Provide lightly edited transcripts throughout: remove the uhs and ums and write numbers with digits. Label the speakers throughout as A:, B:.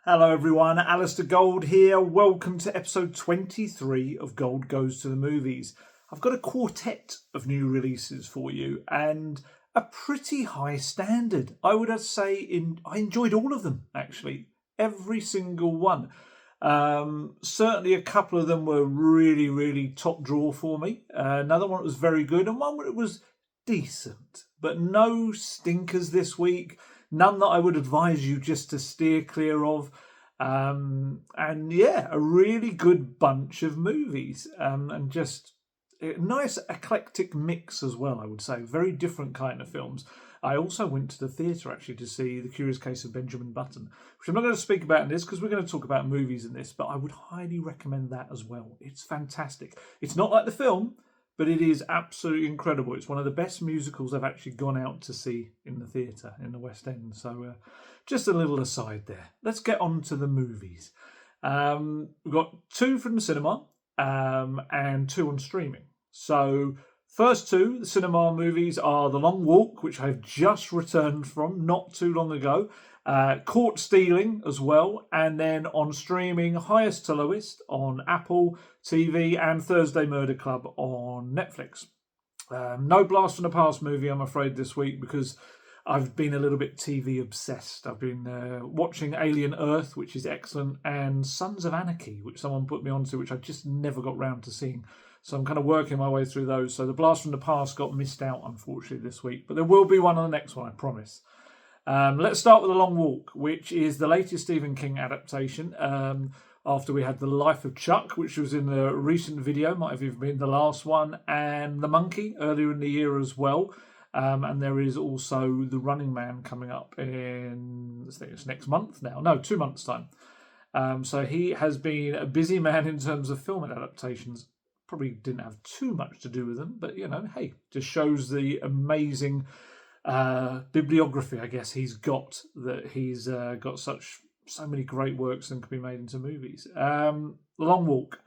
A: Hello everyone, Alistair Gold here. Welcome to episode 23 of Gold Goes to the Movies. I've got a quartet of new releases for you and a pretty high standard. I would say I enjoyed all of them actually, every single one. Certainly a couple of them were really top draw for me. Another one was very good and one where it was decent, but no stinkers this week. None that I would advise you just to steer clear of. And yeah, a really good bunch of movies and just a nice eclectic mix as well, I would say. Very different kind of films. I also went to the theatre actually to see The Curious Case of Benjamin Button, which I'm not going to speak about in this because we're going to talk about movies in this, but I would highly recommend that as well. It's fantastic. It's not like the film, but it is absolutely incredible. It's one of the best musicals I've actually gone out to see in the theatre in the West End. So just a little aside there. Let's get on to the movies. We've got 2 from the cinema and 2 on streaming. So first 2, the cinema movies are The Long Walk, which I've just returned from not too long ago. Caught Stealing as well, and then on streaming, Highest to Lowest on Apple TV and Thursday Murder Club on Netflix. No Blast from the Past movie, I'm afraid, this week because I've been a little bit TV obsessed. I've been watching Alien Earth, which is excellent, and Sons of Anarchy, which someone put me onto, which I just never got round to seeing. So I'm kind of working my way through those. So the Blast from the Past got missed out, unfortunately, this week. But there will be one on the next one, I promise. Let's start with The Long Walk, which is the latest Stephen King adaptation. After we had The Life of Chuck, which was in the recent video, might have even been the last one, and The Monkey earlier in the year as well. And there is also The Running Man coming up in, I think it's next month now. No, 2 months' time. So he has been a busy man in terms of film adaptations. Probably didn't have too much to do with them, but, hey, just shows the amazing bibliography, I guess, he's got, that he's got so many great works and can be made into movies. The Long Walk,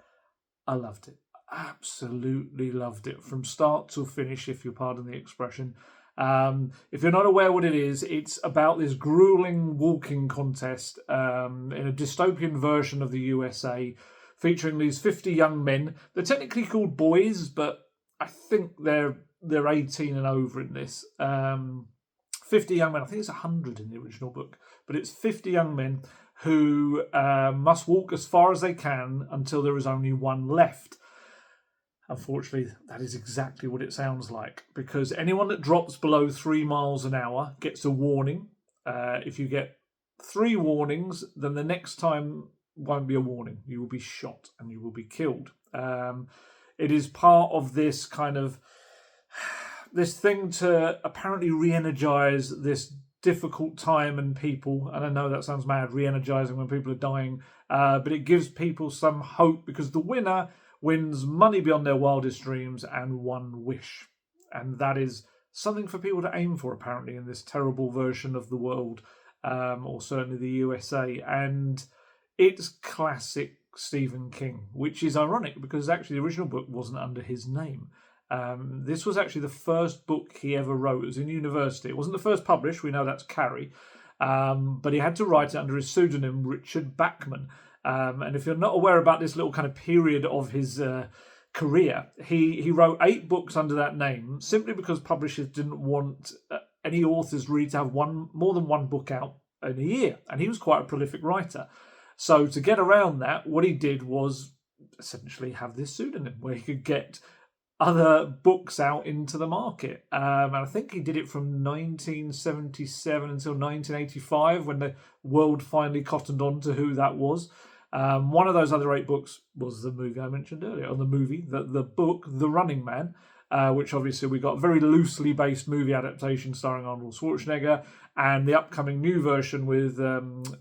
A: I loved it. Absolutely loved it from start to finish, if you'll pardon the expression. If you're not aware what it is, it's about this grueling walking contest in a dystopian version of the USA, featuring these 50 young men. They're technically called boys, but I think they're 18 and over in this. 50 young men, I think it's 100 in the original book, but it's 50 young men who must walk as far as they can until there is only one left. Unfortunately, that is exactly what it sounds like, because anyone that drops below 3 miles an hour gets a warning. If you get 3 warnings, then the next time won't be a warning. You will be shot and you will be killed. It is part of this kind of this thing to apparently re-energize this difficult time and people. And I know that sounds mad, re-energizing when people are dying, but it gives people some hope because the winner wins money beyond their wildest dreams and 1 wish. And that is something for people to aim for, apparently, in this terrible version of the world, or certainly the USA. And it's classic Stephen King, which is ironic because actually the original book wasn't under his name. This was actually the first book he ever wrote. It was in university. It wasn't the first published. We know that's Carrie. But he had to write it under his pseudonym, Richard Bachman. And if you're not aware about this little kind of period of his career, he wrote 8 books under that name simply because publishers didn't want any authors really to have more than one book out in a year. And he was quite a prolific writer. So to get around that, what he did was essentially have this pseudonym where he could get other books out into the market. And I think he did it from 1977 until 1985 when the world finally cottoned on to who that was. One of those other 8 books was the movie I mentioned earlier, or the book, The Running Man, which obviously we got a very loosely based movie adaptation starring Arnold Schwarzenegger, and the upcoming new version with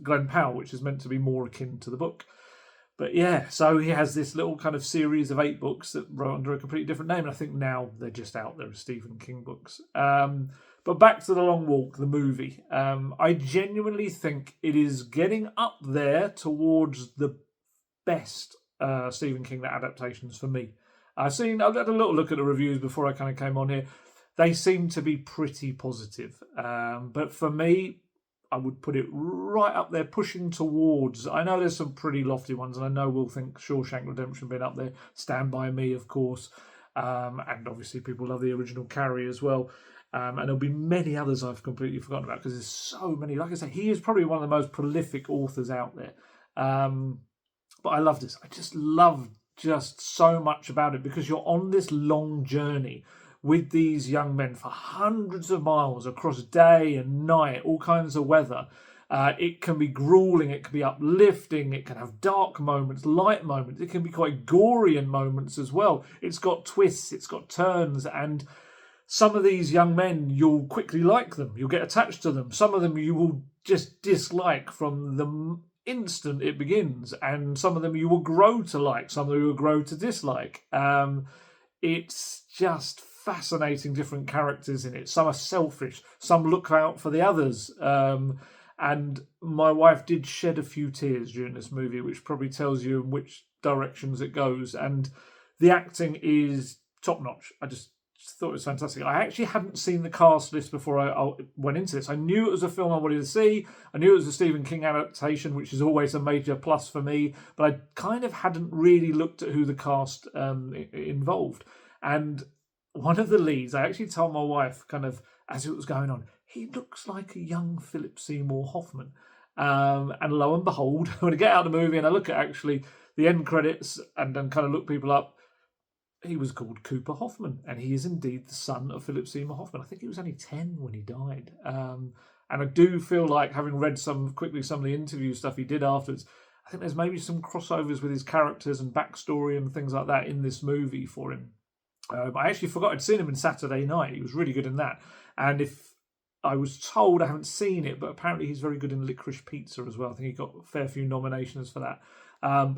A: Glenn Powell, which is meant to be more akin to the book. But yeah, so he has this little kind of series of 8 books that wrote under a completely different name, and I think now they're just out there as Stephen King books. But back to The Long Walk, the movie. I genuinely think it is getting up there towards the best Stephen King adaptations for me. I've had a little look at the reviews before I kind of came on here. They seem to be pretty positive. But for me, I would put it right up there, pushing towards. I know there's some pretty lofty ones, and I know we'll think Shawshank Redemption being up there. Stand By Me, of course, and obviously people love the original Carrie as well. And there'll be many others I've completely forgotten about because there's so many. Like I say, he is probably one of the most prolific authors out there. But I love this. I just love so much about it because you're on this long journey with these young men for hundreds of miles across day and night, all kinds of weather. It can be grueling, it can be uplifting, it can have dark moments, light moments, it can be quite gory in moments as well. It's got twists, it's got turns, and some of these young men, you'll quickly like them, you'll get attached to them. Some of them you will just dislike from the instant it begins, and some of them you will grow to like, some of them you will grow to dislike. It's just fascinating different characters in it. Some are selfish, some look out for the others. And my wife did shed a few tears during this movie, which probably tells you in which directions it goes. And the acting is top notch. I just thought it was fantastic. I actually hadn't seen the cast list before I went into this. I knew it was a film I wanted to see. I knew it was a Stephen King adaptation, which is always a major plus for me. But I kind of hadn't really looked at who the cast involved. And one of the leads, I actually told my wife, kind of as it was going on, he looks like a young Philip Seymour Hoffman. And lo and behold, when I get out of the movie and I look at actually the end credits and then kind of look people up, he was called Cooper Hoffman, and he is indeed the son of Philip Seymour Hoffman. I think he was only 10 when he died. And I do feel like, having read some of the interview stuff he did afterwards, I think there's maybe some crossovers with his characters and backstory and things like that in this movie for him. I actually forgot I'd seen him in Saturday Night. He was really good in that. And if I was told, I haven't seen it, but apparently he's very good in Licorice Pizza as well. I think he got a fair few nominations for that.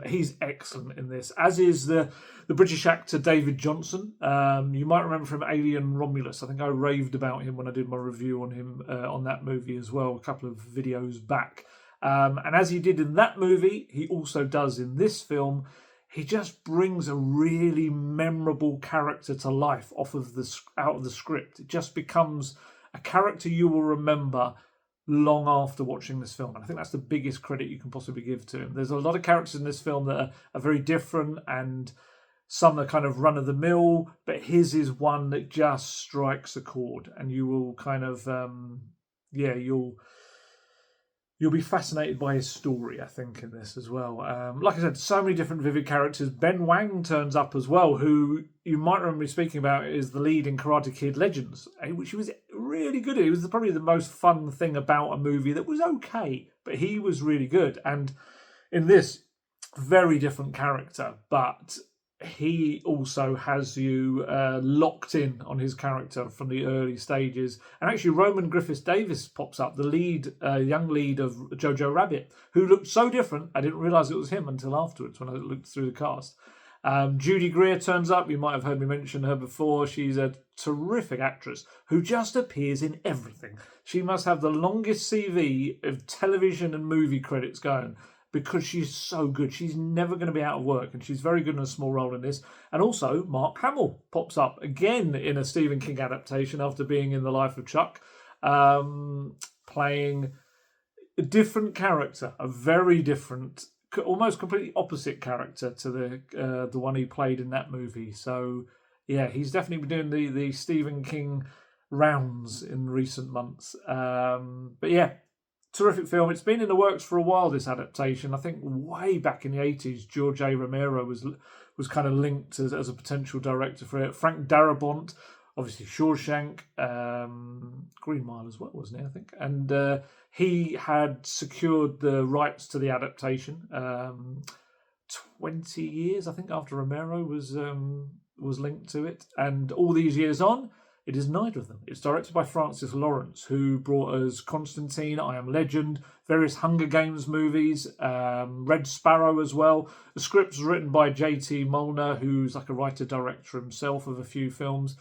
A: He's excellent in this, as is the British actor David Johnson. You might remember from Alien Romulus. I think I raved about him when I did my review on him on that movie as well, a couple of videos back. And as he did in that movie, he also does in this film. He just brings a really memorable character to life out of the script. It just becomes a character you will remember long after watching this film. And I think that's the biggest credit you can possibly give to him. There's a lot of characters in this film that are very different, and some are kind of run-of-the-mill, but his is one that just strikes a chord, and you will kind of, you'll be fascinated by his story, I think, in this as well. Like I said, so many different vivid characters. Ben Wang turns up as well, who you might remember me speaking about is the lead in Karate Kid Legends, which he was really good at. It was probably the most fun thing about a movie that was okay, but he was really good. And in this, very different character, but he also has you locked in on his character from the early stages. And actually, Roman Griffiths Davis pops up, the lead, young lead of Jojo Rabbit, who looked so different, I didn't realise it was him until afterwards when I looked through the cast. Judy Greer turns up. You might have heard me mention her before. She's a terrific actress who just appears in everything. She must have the longest CV of television and movie credits going, because she's so good. She's never going to be out of work, and she's very good in a small role in this. And also, Mark Hamill pops up again in a Stephen King adaptation after being in The Life of Chuck, playing a different character, a very different, almost completely opposite character to the one he played in that movie. So, yeah, he's definitely been doing the Stephen King rounds in recent months. But yeah, terrific film. It's been in the works for a while, this adaptation. I think way back in the 80s, George A. Romero was kind of linked as a potential director for it. Frank Darabont, obviously Shawshank, Green Mile as well, wasn't he, I think? And he had secured the rights to the adaptation 20 years, I think, after Romero was linked to it. And all these years on, it is neither of them. It's directed by Francis Lawrence, who brought us Constantine, I Am Legend, various Hunger Games movies, Red Sparrow as well. The script's written by J.T. Molnar, who's like a writer-director himself of a few films.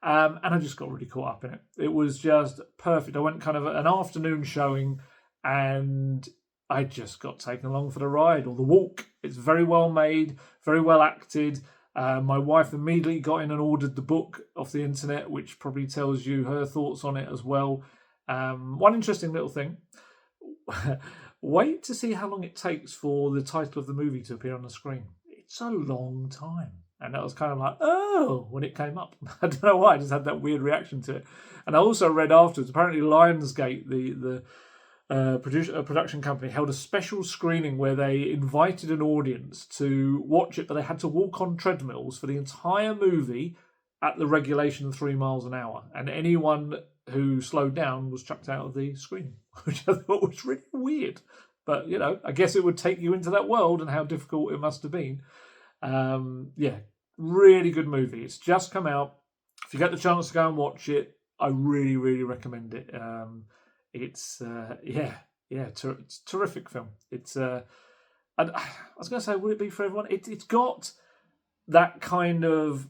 A: And I just got really caught up in it. It was just perfect. I went kind of an afternoon showing, and I just got taken along for the ride, or the walk. It's very well made, very well acted. My wife immediately got in and ordered the book off the internet, which probably tells you her thoughts on it as well. One interesting little thing, wait to see how long it takes for the title of the movie to appear on the screen. It's a long time. And that was kind of like, oh, when it came up. I don't know why, I just had that weird reaction to it. And I also read afterwards, apparently Lionsgate, the production company, held a special screening where they invited an audience to watch it, but they had to walk on treadmills for the entire movie at the regulation 3 miles an hour. And anyone who slowed down was chucked out of the screening, which I thought was really weird. But, I guess it would take you into that world and how difficult it must have been. Really good movie. It's just come out. If you get the chance to go and watch it, I really, really recommend it. It's a terrific film. It's and I was going to say, would it be for everyone? It's got that kind of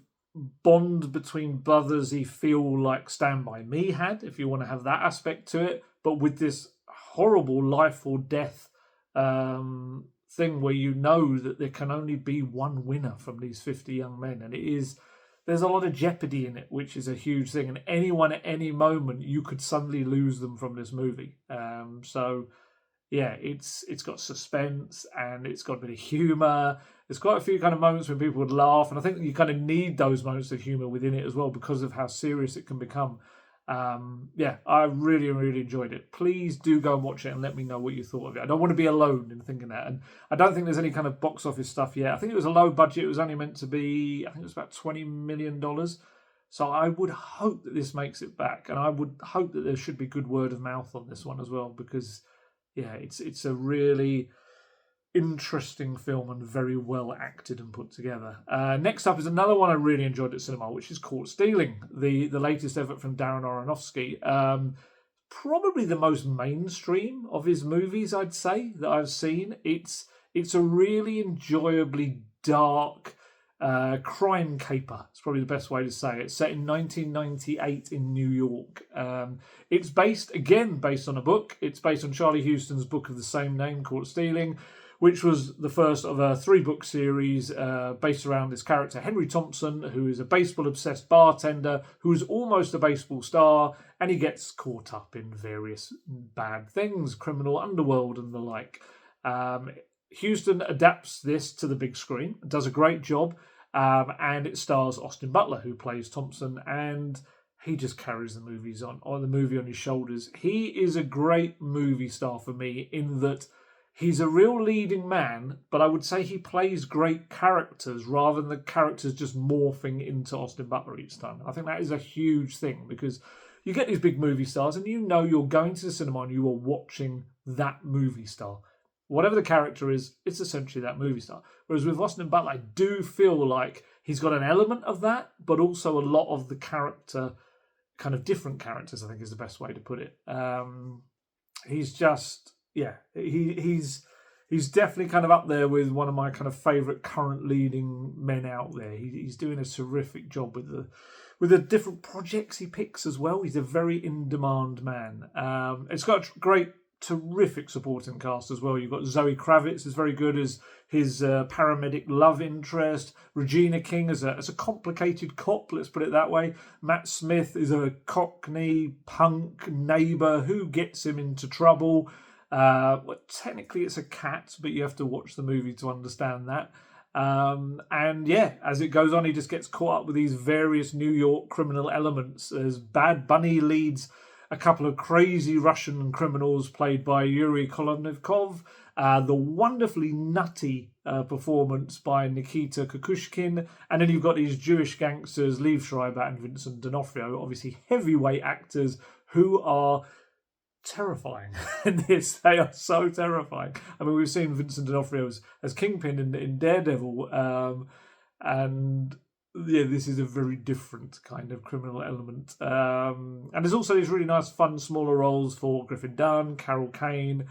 A: bond between brothersy feel like Stand By Me had, if you want to have that aspect to it, but with this horrible life or death thing where that there can only be one winner from these 50 young men, and there's a lot of jeopardy in it, which is a huge thing, and anyone at any moment you could suddenly lose them from this movie. It's got suspense and it's got a bit of humour. There's quite a few kind of moments when people would laugh, and I think you kind of need those moments of humour within it as well because of how serious it can become. I really, really enjoyed it. Please do go and watch it and let me know what you thought of it. I don't want to be alone in thinking that. And I don't think there's any kind of box office stuff yet. I think it was a low budget. It was only meant to be, I think it was about $20 million. So I would hope that this makes it back. And I would hope that there should be good word of mouth on this one as well, because, it's a really interesting film and very well acted and put together. Next up is another one I really enjoyed at cinema, which is Caught Stealing, the latest effort from Darren Aronofsky. Probably the most mainstream of his movies, I'd say, that I've seen. It's a really enjoyably dark crime caper. It's probably the best way to say it. It's set in 1998 in New York. It's based on a book. It's based on Charlie Houston's book of the same name, Caught Stealing, which was the first of a 3-book series based around this character, Henry Thompson, who is a baseball-obsessed bartender who is almost a baseball star, and he gets caught up in various bad things, criminal underworld and the like. Houston adapts this to the big screen, does a great job, and it stars Austin Butler, who plays Thompson, and he just carries the movie on his shoulders. He is a great movie star for me in that he's a real leading man, but I would say he plays great characters rather than the characters just morphing into Austin Butler each time. I think that is a huge thing because you get these big movie stars and you're going to the cinema and you are watching that movie star. Whatever the character is, it's essentially that movie star. Whereas with Austin Butler, I do feel like he's got an element of that, but also a lot of the character, kind of different characters, I think is the best way to put it. He's just... he's definitely kind of up there with one of my kind of favourite current leading men out there. He's doing a terrific job with the different projects he picks as well. He's a very in-demand man. It's got a great, terrific supporting cast as well. You've got Zoe Kravitz is very good as his paramedic love interest. Regina King as a complicated cop, let's put it that way. Matt Smith is a cockney punk neighbour who gets him into trouble. Technically it's a cat, but you have to watch the movie to understand that. As it goes on, he just gets caught up with these various New York criminal elements as Bad Bunny leads a couple of crazy Russian criminals played by Yuri Kolodnikov, the wonderfully nutty performance by Nikita Kukushkin, and then you've got these Jewish gangsters, Liev Schreiber and Vincent D'Onofrio, obviously heavyweight actors who are terrifying in this. They are so terrifying. I mean, we've seen Vincent D'Onofrio as Kingpin in Daredevil, and this is a very different kind of criminal element. And there's also these really nice, fun, smaller roles for Griffin Dunne, Carol Kane.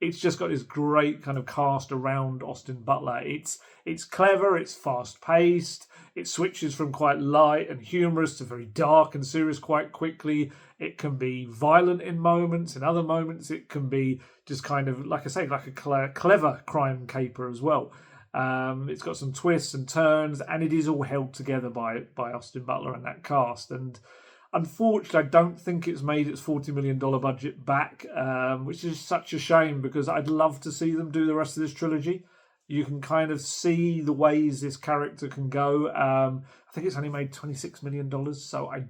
A: It's just got this great kind of cast around Austin Butler. It's clever, it's fast-paced, it switches from quite light and humorous to very dark and serious quite quickly. It can be violent in moments, in other moments it can be just kind of, like I say, like a clever crime caper as well. It's got some twists and turns, and it is all held together by Austin Butler and that cast. And Unfortunately, I don't think it's made its $40 million budget back, which is such a shame because I'd love to see them do the rest of this trilogy. You can kind of see the ways this character can go. I think it's only made $26 million, so I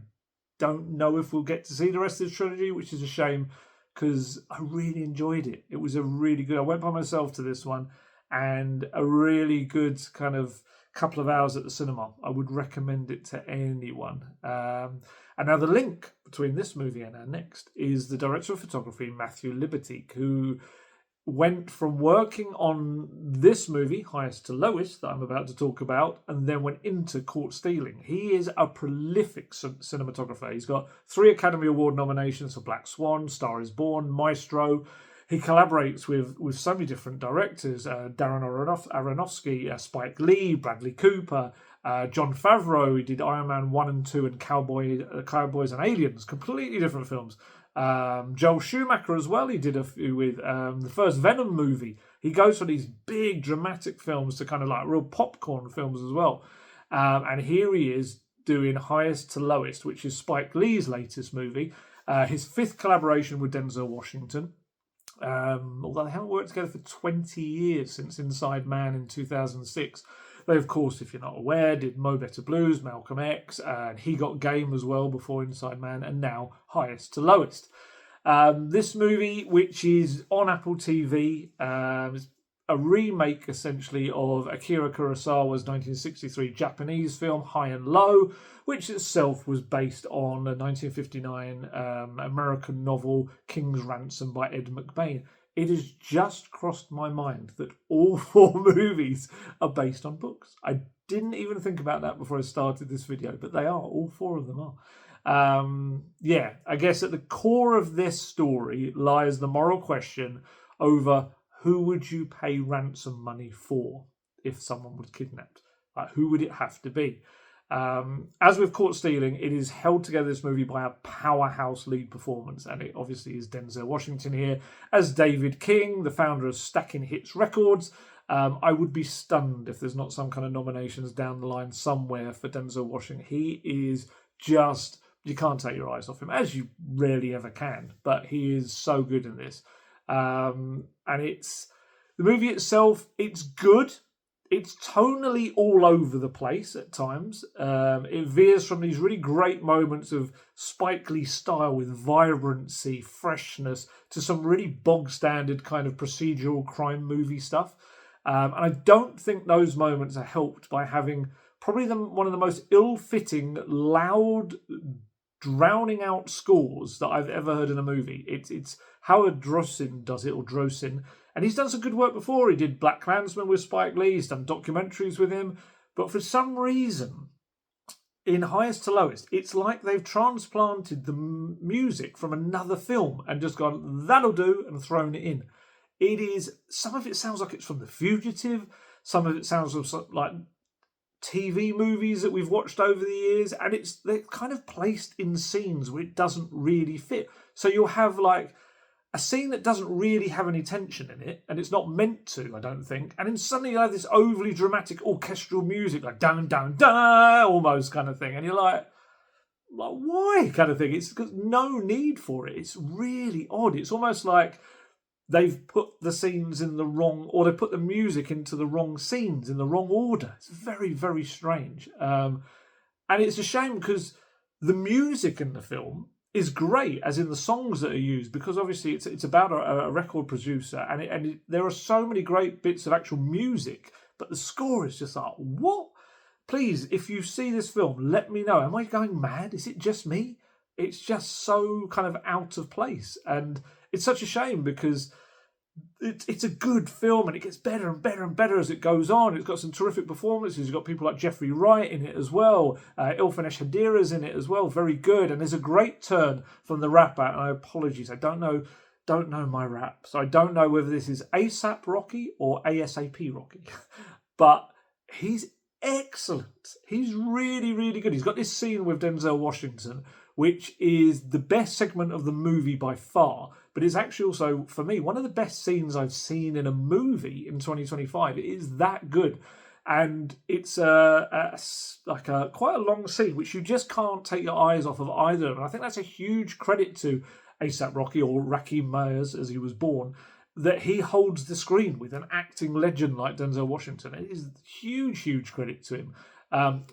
A: don't know if we'll get to see the rest of this trilogy, which is a shame because I really enjoyed it. It was a really good... I went by myself to this one, and a really good kind of couple of hours at the cinema. I would recommend it to anyone. And now the link between this movie and our next is the director of photography, Matthew Libatique, who went from working on this movie, Highest to Lowest, that I'm about to talk about, and then went into Caught Stealing. He is a prolific cinematographer. He's got 3 Academy Award nominations for Black Swan, Star is Born, Maestro. He collaborates with so many different directors, Darren Aronofsky, Spike Lee, Bradley Cooper, Jon Favreau. He did Iron Man 1 and 2 and Cowboys and Aliens, completely different films. Joel Schumacher as well. He did a few with the first Venom movie. He goes for these big dramatic films to kind of like real popcorn films as well. And here he is doing Highest to Lowest, which is Spike Lee's latest movie. His 5th collaboration with Denzel Washington. Although they haven't worked together for 20 years since Inside Man in 2006. They, of course, if you're not aware, did Mo Better Blues, Malcolm X, and He Got Game as well before Inside Man, and now Highest to Lowest. This movie, which is on Apple TV, is a remake, essentially, of Akira Kurosawa's 1963 Japanese film, High and Low, which itself was based on a 1959 American novel, King's Ransom by Ed McBain. It has just crossed my mind that all 4 movies are based on books. I didn't even think about that before I started this video, but they are. All 4 of them are. I guess at the core of this story lies the moral question over who would you pay ransom money for if someone was kidnapped? Like, who would it have to be? As with Caught Stealing, it is held together, this movie, by a powerhouse lead performance, and it obviously is Denzel Washington here as David King, the founder of Stacking Hits Records. I would be stunned if there's not some kind of nominations down the line somewhere for Denzel Washington. He is just... you can't take your eyes off him, as you rarely ever can, but he is so good in this. And it's... the movie itself, it's good. It's tonally all over the place at times. It veers from these really great moments of Spike Lee style with vibrancy, freshness, to some really bog-standard kind of procedural crime movie stuff. And I don't think those moments are helped by having probably one of the most ill-fitting, loud, drowning-out scores that I've ever heard in a movie. It's Howard Drosin does it, or Drosin. And he's done some good work before. He did Black Klansman with Spike Lee. He's done documentaries with him. But for some reason, in Highest to Lowest, it's like they've transplanted the music from another film and just gone, that'll do, and thrown it in. It is... some of it sounds like it's from The Fugitive. Some of it sounds like TV movies that we've watched over the years. And they're kind of placed in scenes where it doesn't really fit. So you'll have like a scene that doesn't really have any tension in it, and it's not meant to, I don't think. And then suddenly you have this overly dramatic orchestral music, like down, down, down, almost kind of thing. And you're like, why kind of thing? It's because no need for it. It's really odd. It's almost like they've put the scenes in the wrong, or they put the music into the wrong scenes in the wrong order. It's very, very strange. And it's a shame because the music in the film is great, as in the songs that are used, because obviously it's about a record producer, and there are so many great bits of actual music, but the score is just like, what? Please, if you see this film, let me know. Am I going mad? Is it just me? It's just so kind of out of place, and it's such a shame because it's a good film and it gets better and better and better as it goes on. It's got some terrific performances. You've got people like Jeffrey Wright in it as well. Ilfenesh Hadira's in it as well. Very good. And there's a great turn from the rapper. And I apologize, I don't know my rap. So I don't know whether this is ASAP Rocky or ASAP Rocky. But he's excellent. He's really, really good. He's got this scene with Denzel Washington, which is the best segment of the movie by far. But it's actually also, for me, one of the best scenes I've seen in a movie in 2025. It is that good. And it's like a quite a long scene, which you just can't take your eyes off of either. And I think that's a huge credit to A$AP Rocky, or Rakim Mayers as he was born, that he holds the screen with an acting legend like Denzel Washington. It is huge, huge credit to him.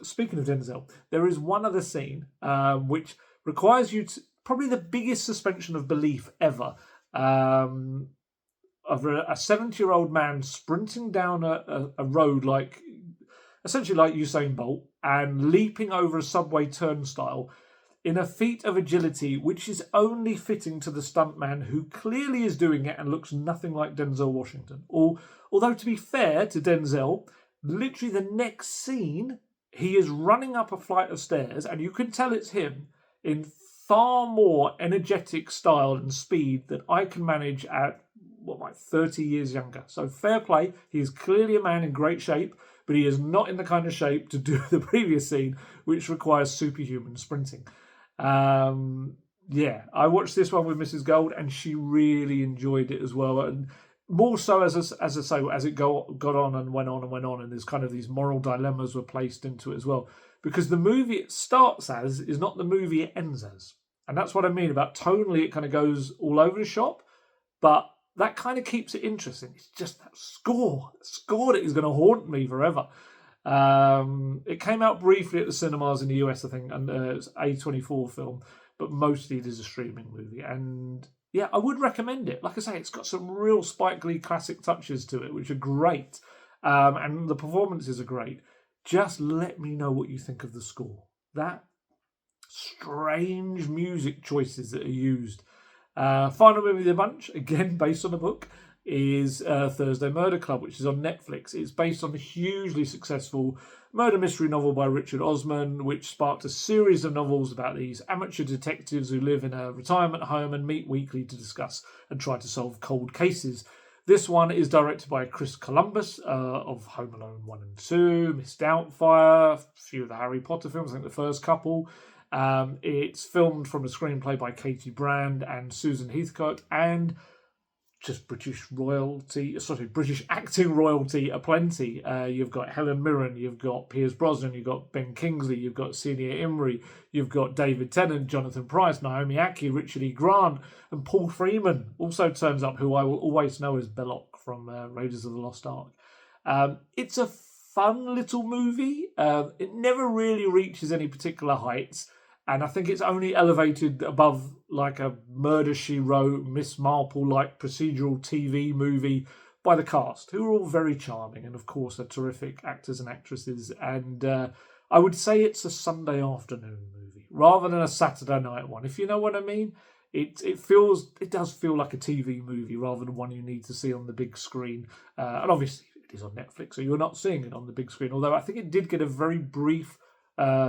A: Speaking of Denzel, there is one other scene which requires you to, probably the biggest suspension of belief ever, of a 70-year-old man sprinting down a road essentially like Usain Bolt, and leaping over a subway turnstile in a feat of agility which is only fitting to the stuntman, who clearly is doing it and looks nothing like Denzel Washington. Although, to be fair to Denzel, literally the next scene, he is running up a flight of stairs, and you can tell it's him in far more energetic style and speed than I can manage at, 30 years younger. So fair play. He is clearly a man in great shape, but he is not in the kind of shape to do the previous scene, which requires superhuman sprinting. I watched this one with Mrs. Gold, and she really enjoyed it as well. And more so, as I say, as it got on and went on and went on, and there's kind of these moral dilemmas were placed into it as well. Because the movie it starts as is not the movie it ends as. And that's what I mean about tonally, it kind of goes all over the shop, but that kind of keeps it interesting. It's just that score that is going to haunt me forever. It came out briefly at the cinemas in the US, I think, and it's A24 film, but mostly it is a streaming movie. And yeah, I would recommend it. Like I say, it's got some real Spike Lee classic touches to it, which are great. And the performances are great. Just let me know what you think of the score. That strange music choices that are used. Final movie of the bunch, again based on a book, is Thursday Murder Club, which is on Netflix. It's based on the hugely successful murder mystery novel by Richard Osman, which sparked a series of novels about these amateur detectives who live in a retirement home and meet weekly to discuss and try to solve cold cases. This one is directed by Chris Columbus of Home Alone 1 and 2, Miss Doubtfire, a few of the Harry Potter films, I think the first couple. It's filmed from a screenplay by Katie Brand and Susan Heathcote, and just British acting royalty aplenty. You've got Helen Mirren, you've got Piers Brosnan, you've got Ben Kingsley, you've got Celia Imrie, you've got David Tennant, Jonathan Pryce, Naomi Ackie, Richard E. Grant, and Paul Freeman also turns up, who I will always know as Belloc from Raiders of the Lost Ark. It's a fun little movie. It never really reaches any particular heights, and I think it's only elevated above like a Murder, She Wrote, Miss Marple-like procedural TV movie by the cast, who are all very charming and, of course, are terrific actors and actresses. And I would say it's a Sunday afternoon movie rather than a Saturday night one, if you know what I mean. It does feel like a TV movie rather than one you need to see on the big screen. And obviously, it is on Netflix, so you're not seeing it on the big screen. Although I think it did get a very brief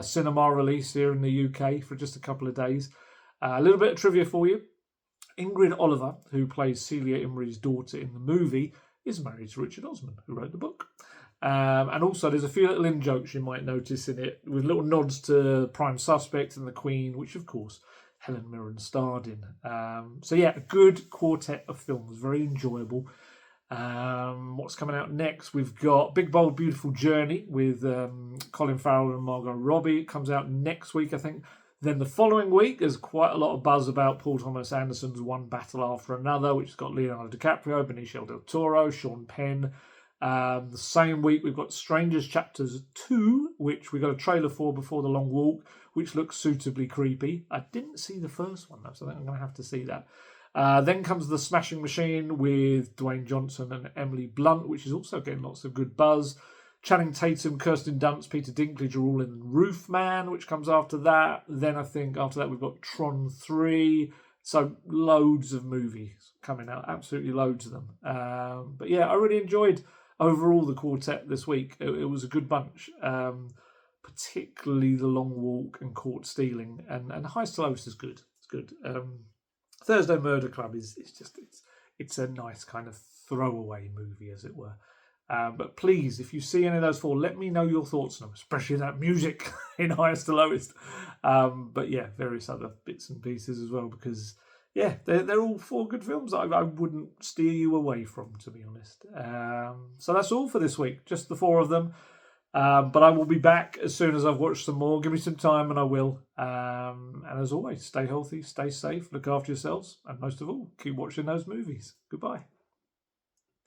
A: cinema release here in the UK for just a couple of days. A little bit of trivia for you. Ingrid Oliver, who plays Celia Imrie's daughter in the movie, is married to Richard Osman, who wrote the book. And also there's a few little in-jokes you might notice in it, with little nods to Prime Suspect and The Queen, which of course Helen Mirren starred in. So yeah, a good quartet of films, very enjoyable. What's coming out next? We've got Big Bold Beautiful Journey with Colin Farrell and Margot Robbie. It comes out next week, I think. Then the following week, there's quite a lot of buzz about Paul Thomas Anderson's One Battle After Another, which has got Leonardo DiCaprio, Benicio del Toro, Sean Penn. The same week, we've got Strangers Chapters 2, which we got a trailer for before The Long Walk, which looks suitably creepy. I didn't see the first one, though, so I think I'm going to have to see that. Then comes The Smashing Machine with Dwayne Johnson and Emily Blunt, which is also getting lots of good buzz. Channing Tatum, Kirsten Dunst, Peter Dinklage are all in Roof Man, which comes after that. Then I think after that we've got Tron 3. So loads of movies coming out, absolutely loads of them. But yeah, I really enjoyed overall the quartet this week. It was a good bunch, particularly The Long Walk and Caught Stealing. And Heist to Lotus is good. It's good. Thursday Murder Club it's a nice kind of throwaway movie, as it were. But please, if you see any of those four, let me know your thoughts on them, especially that music in Highest to Lowest. But yeah, various other bits and pieces as well, because yeah, they're all four good films I wouldn't steer you away from, to be honest. So that's all for this week, just the four of them. But I will be back as soon as I've watched some more. Give me some time and I will. And as always, stay healthy, stay safe, look after yourselves, and most of all, keep watching those movies. Goodbye.